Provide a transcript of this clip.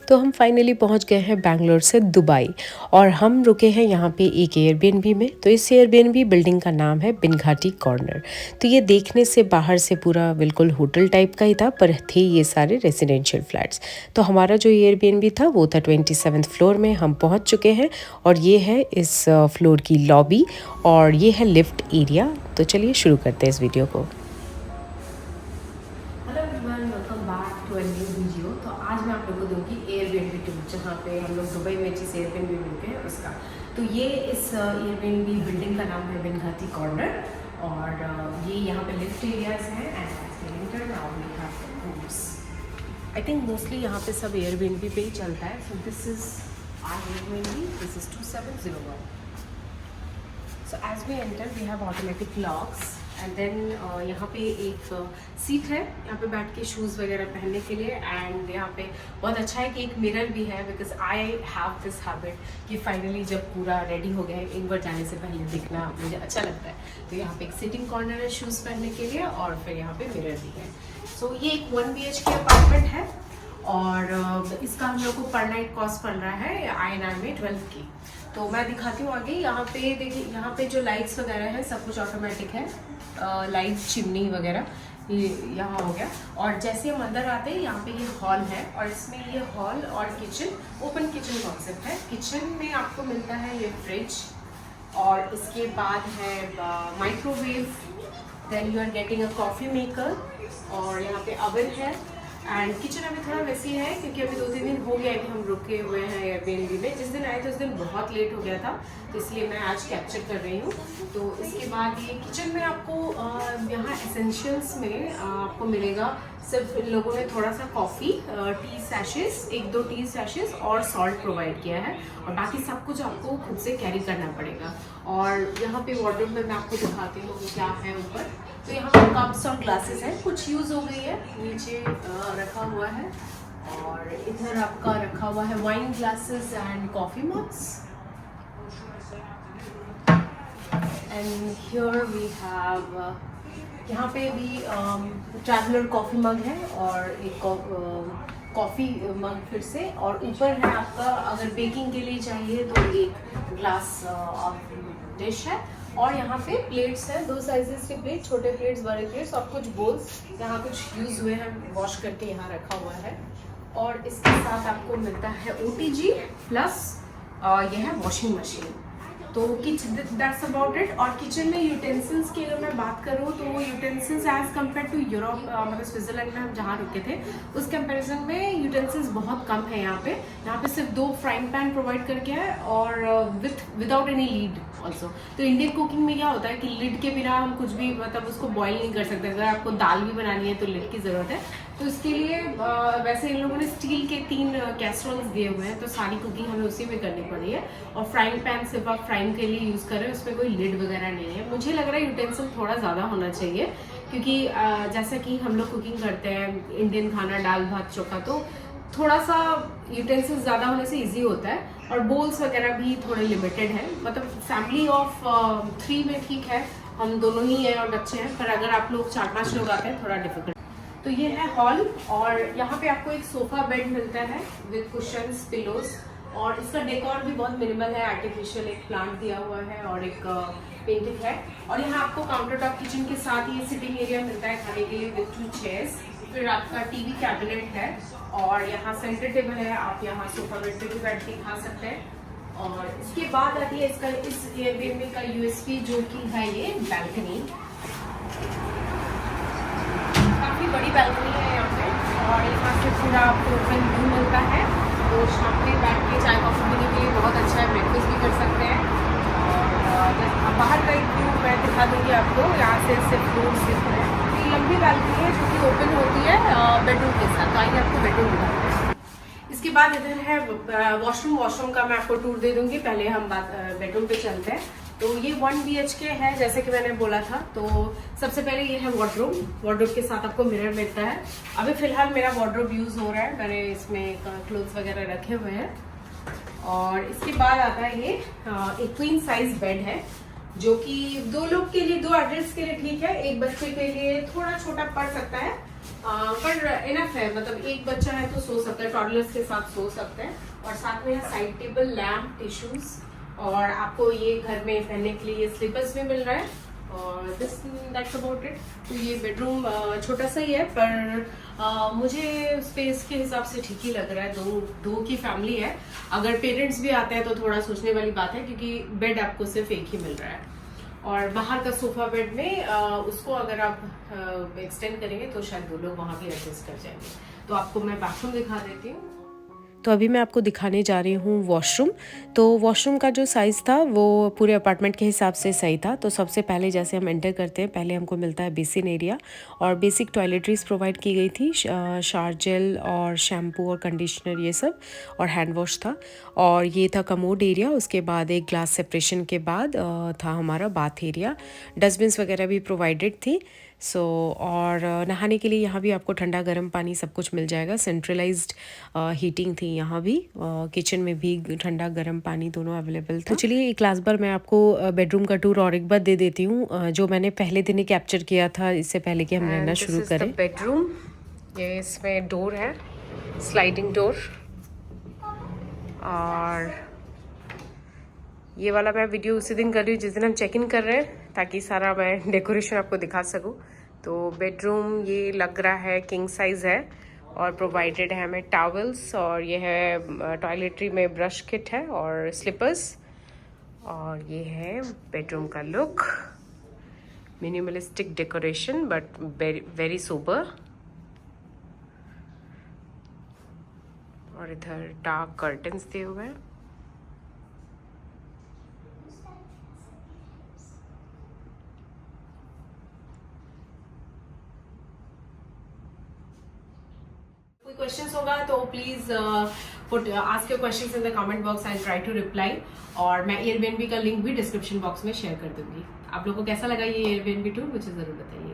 तो हम फाइनली पहुंच गए हैं बैंगलोर से दुबई और हम रुके हैं यहाँ पे एक एयरबीएनबी में। तो इस एयरबीएनबी बिल्डिंग का नाम है बिनघाटी कॉर्नर। तो ये देखने से बाहर से पूरा बिल्कुल होटल टाइप का ही था, पर थे ये सारे रेजिडेंशियल फ्लैट्स। तो हमारा जो एयरबीएनबी था वो था 27th फ्लोर में। हम पहुँच चुके हैं और ये है इस फ्लोर की लॉबी और ये है लिफ्ट एरिया। तो चलिए शुरू करते हैं इस वीडियो को। तो आज मैं आप लोगों को दूंगी एयरबीएनबी टूर, जहाँ पे हम लोग दुबई में जिस एयरबीएनबी मिलते हैं उसका। तो ये इस एयरबीएनबी बिल्डिंग का नाम है बिनघाटी कॉर्नर और ये यहाँ पे लिफ्ट एरियाज हैं एंड आई थिंक मोस्टली यहाँ पे सब एयरबीएनबी पे ही चलता है। So this is our Airbnb, this is 2701। So as we enter we have automatic locks and then यहाँ पे एक सीट है, यहाँ पे बैठ के शूज़ वगैरह पहनने के लिए। एंड यहाँ पे बहुत अच्छा है कि एक मिरर भी है, because I have this habit कि फाइनली जब पूरा रेडी हो गया है एक बार जाने से पहले दिखना मुझे अच्छा लगता है। तो यहाँ पे एक सिटिंग कॉर्नर है शूज़ पहनने के लिए और फिर यहाँ पे मिरर भी है। सो ये एक 1 BHK अपार्टमेंट है और इसका हम लोग को पर नाइट कॉस्ट पड़ रहा है INR में 12K। तो मैं दिखाती हूँ आगे। यहाँ पे देखिए, यहाँ पे जो लाइट्स वगैरह है सब कुछ ऑटोमेटिक है, लाइट चिमनी वगैरह ये यहाँ हो गया। और जैसे हम अंदर आते हैं यहाँ पे ये हॉल है और इसमें ये हॉल और किचन ओपन किचन कॉन्सेप्ट है। किचन में आपको मिलता है ये फ्रिज और इसके बाद है microwave, then you are getting a coffee maker और यहाँ पे अवन है। एंड किचन अभी थोड़ा वैसी है क्योंकि अभी 2-3 दिन हो गया है कि हम रुके हुए हैं एयरबीएनबी में। जिस दिन आए थे उस दिन बहुत लेट हो गया था, तो इसलिए मैं आज कैप्चर कर रही हूँ। तो इसके बाद ये किचन में आपको यहाँ एसेंशियल्स में आपको मिलेगा सिर्फ इन लोगों ने थोड़ा सा कॉफ़ी, टी सैशेस, 1-2 टी सैशेस और सॉल्ट प्रोवाइड किया है और बाकी सब कुछ आपको खुद से कैरी करना पड़ेगा। और यहाँ पे वार्डरोब में मैं आपको दिखाती हूँ क्या है ऊपर। तो यहाँ पे कप्स और ग्लासेस हैं, कुछ यूज़ हो गई है, नीचे रखा हुआ है। और इधर आपका रखा हुआ है wine glasses and coffee mugs. And here we have यहाँ पे भी ट्रैवलर कॉफ़ी मग है और एक कॉफ़ी मग फिर से। और ऊपर है आपका अगर बेकिंग के लिए चाहिए तो एक ग्लास डिश है। और यहाँ पे प्लेट्स हैं, 2 साइजेस के प्लेट, छोटे प्लेट्स बड़े प्लेट्स और कुछ बोल्स यहाँ कुछ यूज़ हुए हैं वॉश करके यहाँ रखा हुआ है। और इसके साथ आपको मिलता है OTG प्लस यह है वॉशिंग मशीन। तो किचन दैट्स अबाउट इट। और किचन में यूटेंसिल्स की अगर मैं बात करूँ तो utensils as compare to Europe, मतलब स्विट्ज़रलैंड में हम जहाँ रुके थे उस कंपैरिजन में यूटेंसिल्स बहुत कम है यहाँ पे। यहाँ पे सिर्फ 2 फ्राइंग पैन प्रोवाइड करके है और विदाउट एनी लीड ऑल्सो। तो इंडियन कुकिंग में क्या होता है कि लिड के बिना हम कुछ भी मतलब उसको बॉईल नहीं कर सकते। अगर आपको दाल भी बनानी है तो लिड की ज़रूरत है। तो इसके लिए वैसे इन लोगों ने स्टील के 3 कैसरोल्स दिए हुए हैं, तो सारी कुकिंग हमें उसी में करनी पड़ी है। और फ्राइंग पैन सिर्फ आप फ्राइंग के लिए यूज़ कर रहे हैं, उसमें कोई लिड वगैरह नहीं है। मुझे लग रहा है यूटेंसिल थोड़ा ज़्यादा होना चाहिए क्योंकि जैसा कि हम लोग कुकिंग करते हैं इंडियन खाना, दाल भात चोखा, तो थोड़ा सा यूटेंसिल ज़्यादा होने से ईजी होता है। और बोल्स वगैरह भी थोड़े लिमिटेड हैं, मतलब फैमिली ऑफ 3 में ठीक है, हम दोनों ही हैं और बच्चे हैं। पर अगर आप लोग 4-5 लोग आते हैं थोड़ा डिफिकल्ट। तो ये है हॉल और यहाँ पे आपको एक सोफा बेड मिलता है विद कुशन्स, पिलोज। और इसका डेकोर भी बहुत मिनिमल है, आर्टिफिशियल एक प्लांट दिया हुआ है और एक पेंटिंग है। और यहाँ आपको काउंटर टॉप किचन के साथ ये सिटिंग एरिया मिलता है खाने के लिए विद 2 चेयर्स। फिर आपका टीवी कैबिनेट है और यहाँ सेंटर टेबल है, आप यहाँ सोफा बेड पे भी बैठ के खा सकते हैं। और इसके बाद आती है इसका इस एयरबीएनबी का USP जो कि है ये बैल्कनी। काफ़ी बड़ी बैल्कनी है यहाँ पे और यहाँ से पूरा आपको ओपन व्यू मिलता है। तो शाम में बैठ के चाय कॉफ़ी पीने के लिए बहुत अच्छा है, ब्रेकफास्ट भी कर सकते हैं। और बाहर का एक व्यू मैं दिखा दूँगी आपको, यहाँ से सिर्फ फ्लोर सिर्फ है। ये लंबी बैल्कनी है जो कि ओपन होती है बेडरूम के साथ। तो आइए आपको बेडरूम दिखाते हैं। इसके बाद इधर है वॉशरूम का मैं आपको टूर दे दूँगी। पहले हम बेडरूम पे चलते हैं। तो ये 1 BHK है जैसे कि मैंने बोला था। तो सबसे पहले ये है वार्डरोब के साथ आपको मिरर मिलता है। अभी फिलहाल मेरा वार्डरोब यूज़ हो रहा है, मैंने इसमें क्लोथ्स वगैरह रखे हुए हैं। और इसके बाद आता है ये एक क्वीन साइज बेड है जो कि 2 लोग के लिए, 2 एडल्ट्स के लिए ठीक है, एक बच्चे के लिए थोड़ा छोटा पड़ सकता है। पर इनफ है, मतलब एक बच्चा है तो सो सकता है, टॉडलर्स के साथ सो सकते हैं। और साथ में साइड टेबल, लैम्प, टिश्यूज, और आपको ये घर में पहनने के लिए स्लीपर्स भी मिल रहा है। और दैट्स अबाउट इट। तो ये बेडरूम छोटा सा ही है, पर मुझे स्पेस के हिसाब से ठीक ही लग रहा है। दो की फैमिली है। अगर पेरेंट्स भी आते हैं तो थोड़ा सोचने वाली बात है, क्योंकि बेड आपको सिर्फ एक ही मिल रहा है। और बाहर का सोफा बेड में उसको अगर आप एक्सटेंड करेंगे तो शायद 2 लोग वहाँ भी एडजस्ट कर जाएंगे। तो आपको मैं बाथरूम दिखा देती हूँ। तो अभी मैं आपको दिखाने जा रही हूँ वॉशरूम। तो वॉशरूम का जो साइज़ था वो पूरे अपार्टमेंट के हिसाब से सही था। तो सबसे पहले जैसे हम एंटर करते हैं, पहले हमको मिलता है बेसिन एरिया, और बेसिक टॉयलेटरीज प्रोवाइड की गई थी, शावर जेल और शैम्पू और कंडीशनर ये सब, और हैंड वॉश था। और ये था कमोड एरिया। उसके बाद एक ग्लास सेपरेशन के बाद था हमारा बाथ एरिया। डस्टबिन्स वगैरह भी प्रोवाइडेड थी। और नहाने के लिए यहाँ भी आपको ठंडा गर्म पानी सब कुछ मिल जाएगा। सेंट्रलाइज्ड हीटिंग थी यहाँ भी। किचन में भी ठंडा गर्म पानी दोनों अवेलेबल था। तो चलिए एक लास्ट बार मैं आपको बेडरूम का टूर और एक बार दे देती हूँ, जो मैंने पहले दिन ही कैप्चर किया था, इससे पहले कि हम रहना शुरू करें। बेडरूम, ये इसमें डोर है, स्लाइडिंग डोर। और ये वाला मैं वीडियो उसी दिन कर रही हूँ जिस दिन हम चेक इन कर रहे हैं, ताकि सारा मैं डेकोरेशन आपको दिखा सकूँ। तो बेडरूम ये लग रहा है किंग साइज़ है, और प्रोवाइडेड है हमें टॉवल्स, और ये है टॉयलेटरी में ब्रश किट है और स्लीपर्स। और ये है बेडरूम का look, minimalistic decoration but very sober. और इधर डार्क कर्टन्स दिए हुए हैं। कोई क्वेश्चंस होगा तो please put ask your questions in the comment box, I try to reply. और मैं एयरबीएनबी का लिंक भी डिस्क्रिप्शन बॉक्स में शेयर कर दूंगी। आप लोगों को कैसा लगा ये एयरबीएनबी टूर मुझे जरूर बताइए।